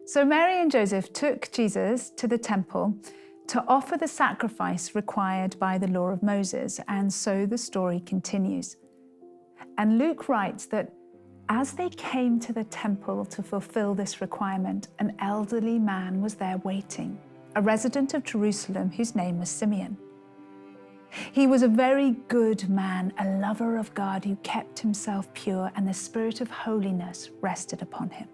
So Mary and Joseph took Jesus to the temple to offer the sacrifice required by the law of Moses, and so the story continues. And Luke writes that as they came to the temple to fulfill this requirement, an elderly man was there waiting, a resident of Jerusalem whose name was Simeon. He was a very good man, a lover of God who kept himself pure, and the spirit of holiness rested upon him.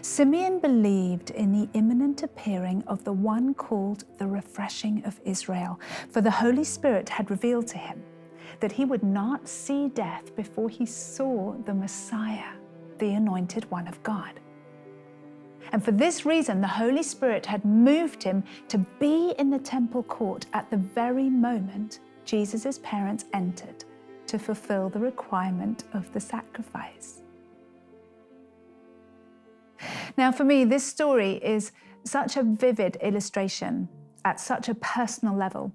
Simeon believed in the imminent appearing of the one called the Refreshing of Israel, for the Holy Spirit had revealed to him that he would not see death before he saw the Messiah, the Anointed One of God. And for this reason, the Holy Spirit had moved him to be in the temple court at the very moment Jesus' parents entered to fulfill the requirement of the sacrifice. Now, for me, this story is such a vivid illustration at such a personal level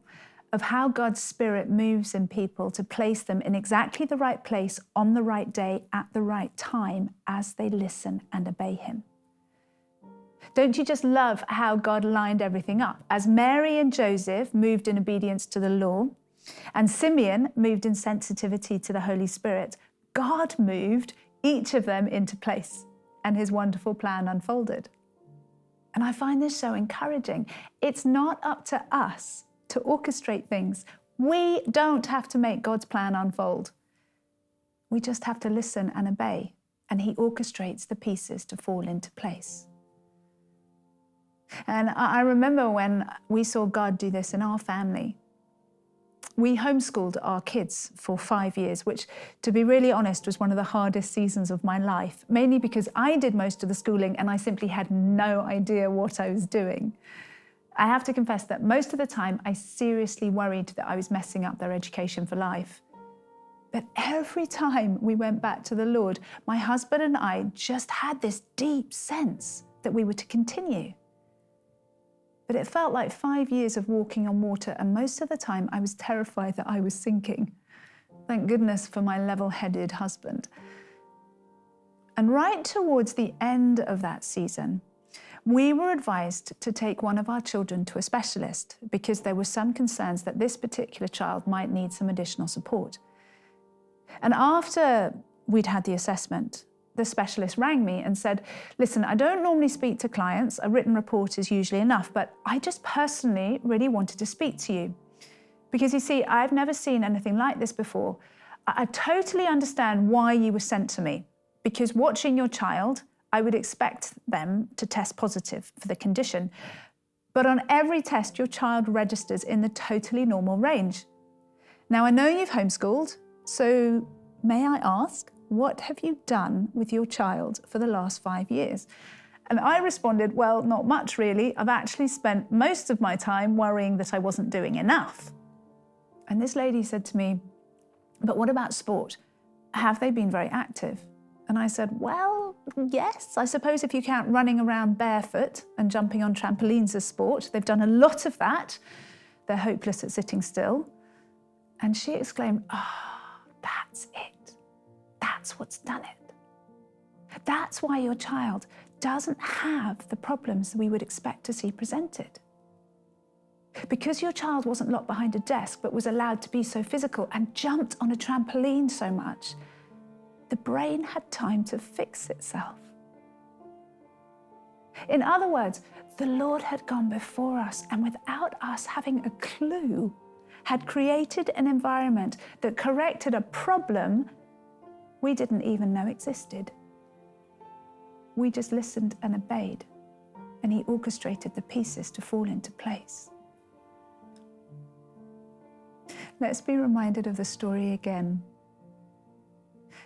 of how God's Spirit moves in people to place them in exactly the right place on the right day at the right time as they listen and obey him. Don't you just love how God lined everything up? As Mary and Joseph moved in obedience to the law, and Simeon moved in sensitivity to the Holy Spirit, God moved each of them into place, and his wonderful plan unfolded. And I find this so encouraging. It's not up to us to orchestrate things. We don't have to make God's plan unfold. We just have to listen and obey, and he orchestrates the pieces to fall into place. And I remember when we saw God do this in our family. We homeschooled our kids for 5 years, which, to be really honest, was one of the hardest seasons of my life, mainly because I did most of the schooling and I simply had no idea what I was doing. I have to confess that most of the time I seriously worried that I was messing up their education for life. But every time we went back to the Lord, my husband and I just had this deep sense that we were to continue. But it felt like 5 years of walking on water, and most of the time I was terrified that I was sinking. Thank goodness for my level-headed husband. And right towards the end of that season, we were advised to take one of our children to a specialist because there were some concerns that this particular child might need some additional support. And after we'd had the assessment, the specialist rang me and said, listen, I don't normally speak to clients. A written report is usually enough, but I just personally really wanted to speak to you. Because you see, I've never seen anything like this before. I totally understand why you were sent to me, because watching your child, I would expect them to test positive for the condition. But on every test, your child registers in the totally normal range. Now, I know you've homeschooled, so may I ask, what have you done with your child for the last 5 years? And I responded, well, not much really. I've actually spent most of my time worrying that I wasn't doing enough. And this lady said to me, but what about sport? Have they been very active? And I said, well, yes, I suppose if you count running around barefoot and jumping on trampolines as sport, they've done a lot of that. They're hopeless at sitting still. And she exclaimed, that's it. That's what's done it. That's why your child doesn't have the problems we would expect to see presented. Because your child wasn't locked behind a desk, but was allowed to be so physical and jumped on a trampoline so much, the brain had time to fix itself. In other words, the Lord had gone before us and without us having a clue, had created an environment that corrected a problem we didn't even know existed. We just listened and obeyed, and he orchestrated the pieces to fall into place. Let's be reminded of the story again.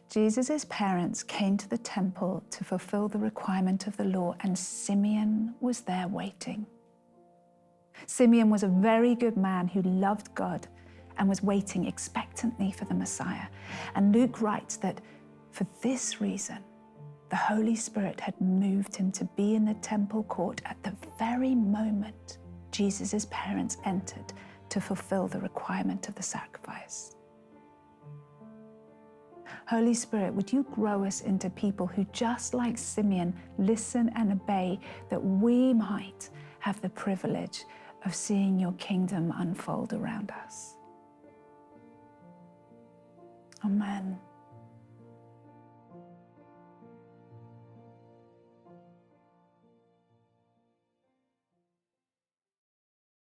Jesus' parents came to the temple to fulfill the requirement of the law, and Simeon was there waiting. Simeon was a very good man who loved God and was waiting expectantly for the Messiah. And Luke writes that for this reason, the Holy Spirit had moved him to be in the temple court at the very moment Jesus' parents entered to fulfill the requirement of the sacrifice. Holy Spirit, would you grow us into people who, just like Simeon, listen and obey, that we might have the privilege of seeing your kingdom unfold around us. Amen.